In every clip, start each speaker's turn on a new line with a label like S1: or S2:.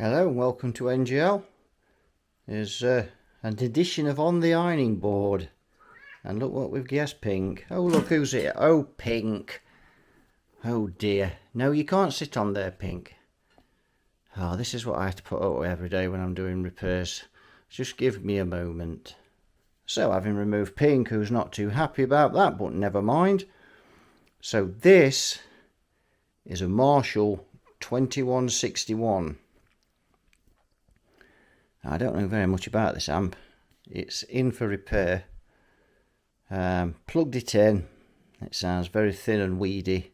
S1: Hello and welcome to NGL. There's an edition of On the Ironing Board. And look what we've guessed, Pink. Oh, look who's here. Oh, Pink. Oh dear. No, you can't sit on there, Pink. Oh, this is what I have to put up with every day when I'm doing repairs. Just give me a moment. So, having removed Pink, who's not too happy about that, but never mind. So this is a Marshall 2161. I don't know very much about this amp. It's in for repair. Plugged it in. It sounds very thin and weedy.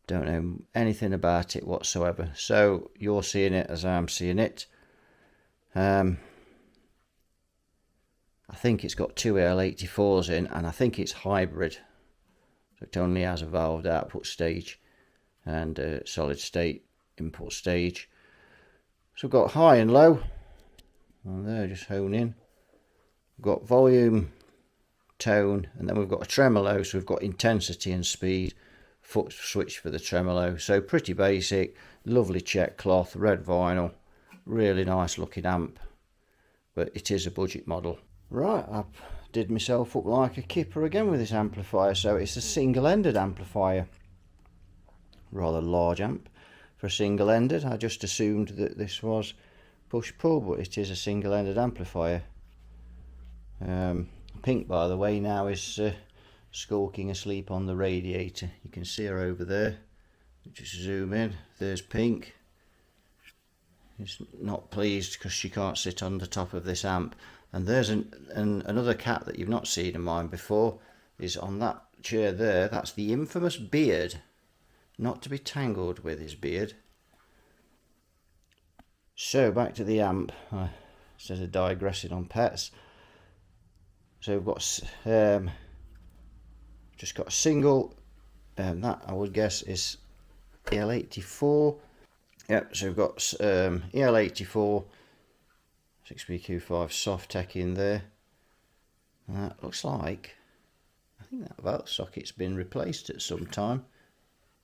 S1: Don't know anything about it whatsoever. So you're seeing it as I'm seeing it. I think it's got two L84s in, and I think it's hybrid. So it only has a valved output stage and a solid state input stage. So we've got high and low, and there, just hone in. We've got volume, tone, and then we've got a tremolo, so we've got intensity and speed, foot switch for the tremolo. So pretty basic, lovely check cloth, red vinyl, really nice looking amp, but it is a budget model. Right, I did myself up like a kipper again with this amplifier. So it's a single-ended amplifier, rather large amp. For a single-ended, I just assumed that this was push-pull, but it is a single-ended amplifier. Pink, by the way, now is skulking asleep on the radiator. You can see her over there. Just zoom in. There's Pink. She's not pleased because she can't sit on the top of this amp. And there's another cat that you've not seen of mine before. Is on that chair there. That's the infamous Beard. Not to be tangled with his beard. So back to the amp, instead of digressing on pets. So we've got just got a single, that I would guess is EL84. Yep, so we've got EL84 6BQ5 soft tech in there. And that looks like, I think that valve socket's been replaced at some time.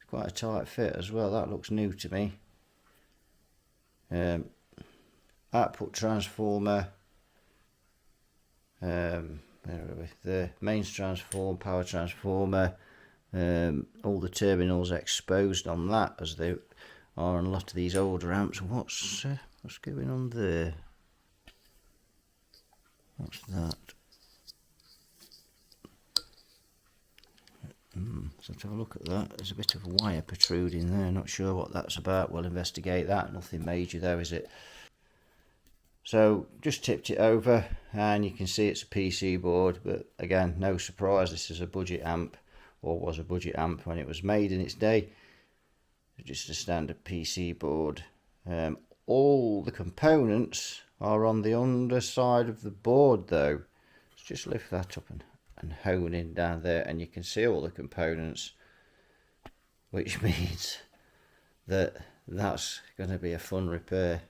S1: Quite a tight fit as well. That looks new to me. Output transformer. Where are we? The mains transformer, power transformer. All the terminals exposed on that, as they are on a lot of these older amps. What's going on there? What's that? So let's have a look at that. There's a bit of wire protruding there. Not sure what that's about. We'll investigate that. Nothing major though, is it? So just tipped it over, and you can see it's a PC board. But again, no surprise. This is a budget amp, or was a budget amp when it was made in its day. Just a standard PC board. All the components are on the underside of the board, though. Let's just lift that up and hone in down there, and you can see all the components, which means that that's going to be a fun repair,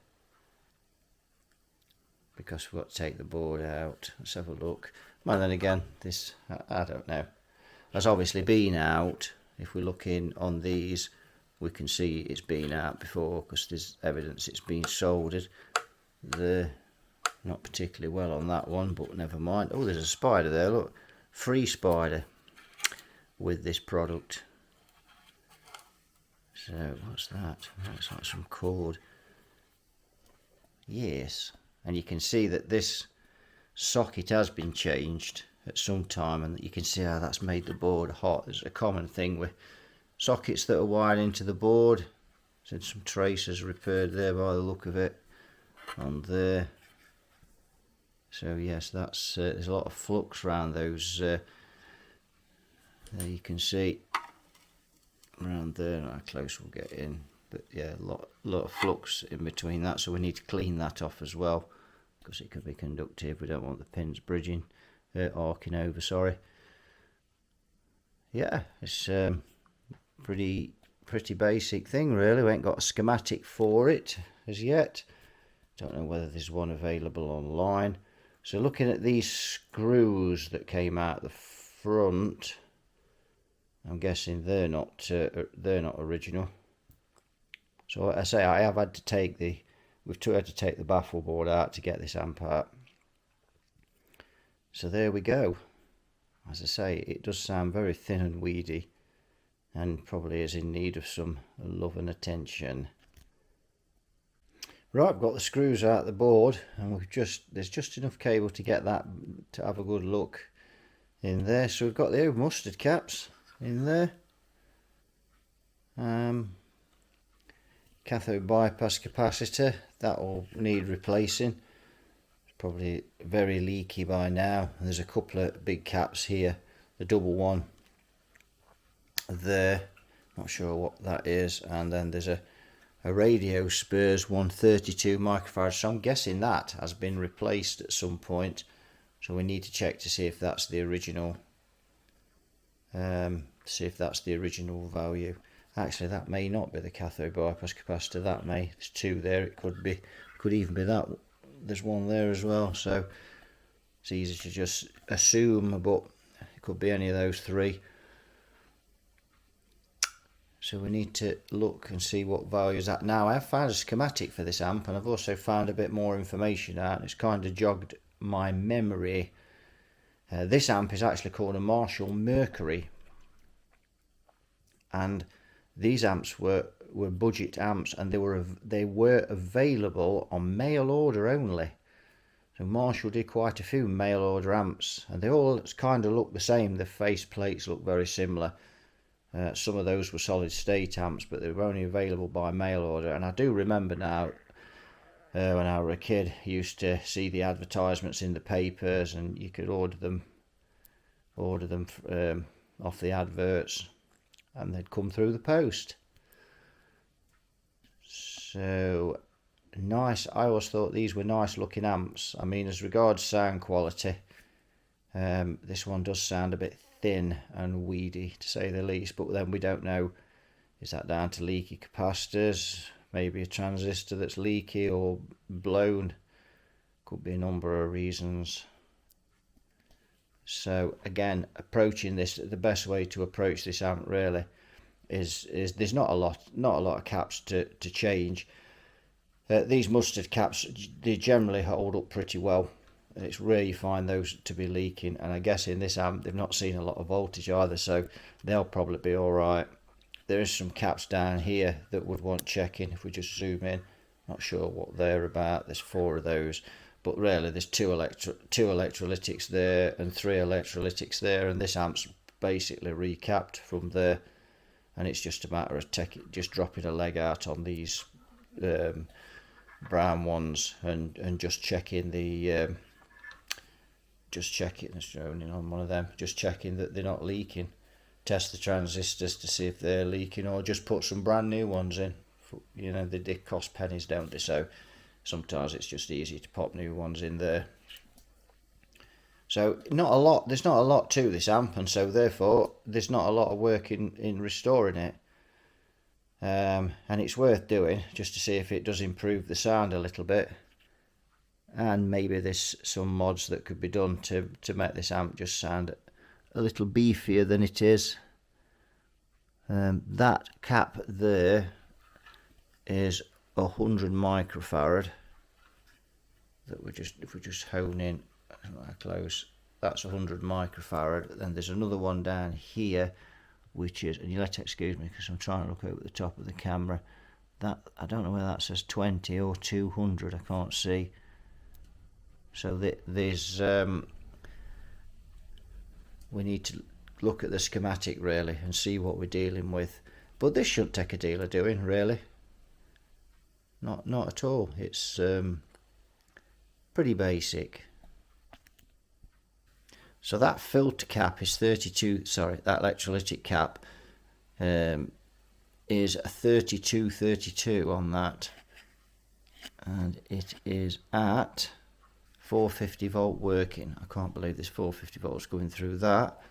S1: because we've got to take the board out. Let's have a look. Well, then again, this, I don't know, has obviously been out. If we look in on these, we can see it's been out before, because there's evidence it's been soldered. Not particularly well on that one, but never mind. Oh, there's a spider there, look. Free spider with this product. So what's that? Looks like some cord. Yes, and you can see that this socket has been changed at some time, and you can see how that's made the board hot. There's a common thing with sockets that are wired into the board. So some traces repaired there by the look of it on there. So yes, that's there's a lot of flux around those. There you can see around there. How close we'll get in, but yeah, a lot of flux in between that. So we need to clean that off as well, because it could be conductive. We don't want the pins bridging, arcing over. Sorry. Yeah, it's pretty basic thing really. We ain't got a schematic for it as yet. Don't know whether there's one available online. So looking at these screws that came out the front, I'm guessing they're not original. So I say I have had to take we've had to take the baffle board out to get this amp out. So there we go. As I say, it does sound very thin and weedy, and probably is in need of some love and attention. Right, I've got the screws out the board, and there's just enough cable to get that to have a good look in there. So we've got the old mustard caps in there. Cathode bypass capacitor, that will need replacing. It's probably very leaky by now. And there's a couple of big caps here, the double one there, not sure what that is, and then there's a radio spurs 132 microfarad, so I'm guessing that has been replaced at some point, so we need to check to see if that's the original value. Actually, that may not be the cathode bypass capacitor, there's two there, it could even be that, there's one there as well, so it's easy to just assume, but it could be any of those three. So we need to look and see what value is at. Now, I've found a schematic for this amp, and I've also found a bit more information out. It's kind of jogged my memory. This amp is actually called a Marshall Mercury, and these amps were budget amps, and they were available on mail order only. So Marshall did quite a few mail order amps, and they all kind of look the same. The face plates look very similar. Some of those were solid state amps, but they were only available by mail order. And I do remember now, when I was a kid, I used to see the advertisements in the papers, and you could order them off the adverts, and they'd come through the post. So nice. I always thought these were nice looking amps. I mean, as regards sound quality, this one does sound a bit thin and weedy, to say the least, but then we don't know, is that down to leaky capacitors, maybe a transistor that's leaky or blown, could be a number of reasons. So again, approaching this, the best way to approach this amp really is there's not a lot of caps to change. These mustard caps, they generally hold up pretty well. It's rare you find those to be leaking, and I guess in this amp they've not seen a lot of voltage either, so they'll probably be alright. There is some caps down here that would want checking. If we just zoom in, not sure what they're about. There's 4 of those, but really there's two electrolytics there and 3 electrolytics there, and this amp's basically recapped from there, and it's just a matter of just dropping a leg out on these brown ones and just checking the just checking, it's showing on one of them, just checking that they're not leaking. Test the transistors to see if they're leaking, or just put some brand new ones in. You know, they cost pennies, don't they? So sometimes it's just easy to pop new ones in there. So there's not a lot to this amp, and so therefore there's not a lot of work in restoring it. And it's worth doing just to see if it does improve the sound a little bit. And maybe there's some mods that could be done to make this amp just sound a little beefier than it is. That cap there is 100 microfarad. If we just hone in close, that's 100 microfarad. Then there's another one down here, which is, and you'll have to excuse me because I'm trying to look over the top of the camera. That, I don't know whether that says 20 or 200. I can't see. So there's we need to look at the schematic really and see what we're dealing with. But this shouldn't take a deal of doing really. Not at all. It's pretty basic. So that filter cap is 32. Sorry, that electrolytic cap is a 3232 on that, and it is at 450 volt working. I can't believe there's 450 volts going through that.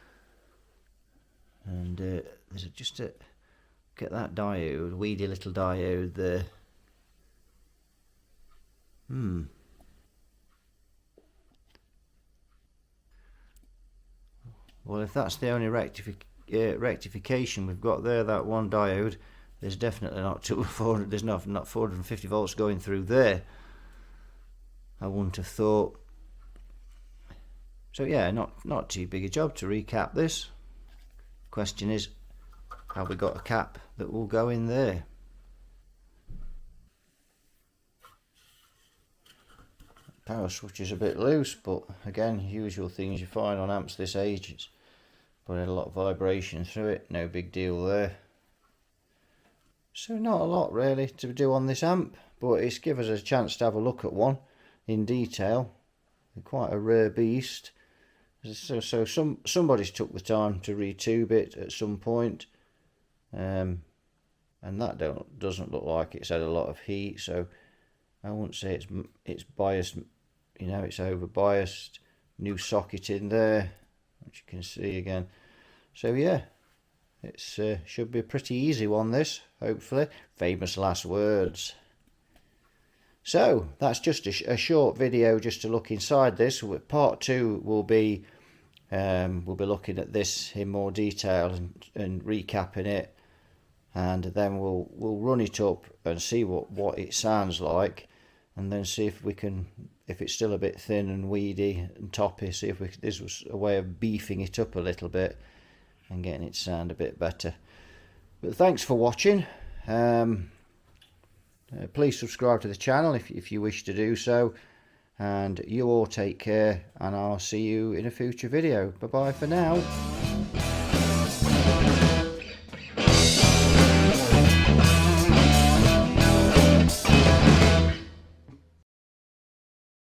S1: And there's just a get that diode, weedy little diode there. Well, if that's the only rectification we've got there, that one diode, there's definitely not 400, there's not 450 volts going through there. I wouldn't have thought. So yeah, not too big a job to recap this. Question is, have we got a cap that will go in there? Power switch is a bit loose, but again, usual things you find on amps this age. It's putting a lot of vibration through it, no big deal there. So not a lot really to do on this amp, but it's given us a chance to have a look at one in detail. Quite a rare beast. So somebody's took the time to retube it at some point, and that doesn't look like it's had a lot of heat. So I wouldn't say it's biased. You know, it's over biased. New socket in there, which you can see again. So yeah, it's should be a pretty easy one, this, hopefully. Famous last words. So that's just a short video just to look inside this. Part 2 will be we'll be looking at this in more detail and recapping it, and then we'll run it up and see what it sounds like, and then see if we can, if it's still a bit thin and weedy and toppy, see if this was a way of beefing it up a little bit and getting it sound a bit better. But thanks for watching. Please subscribe to the channel if you wish to do so, and you all take care, and I'll see you in a future video. Bye bye for now.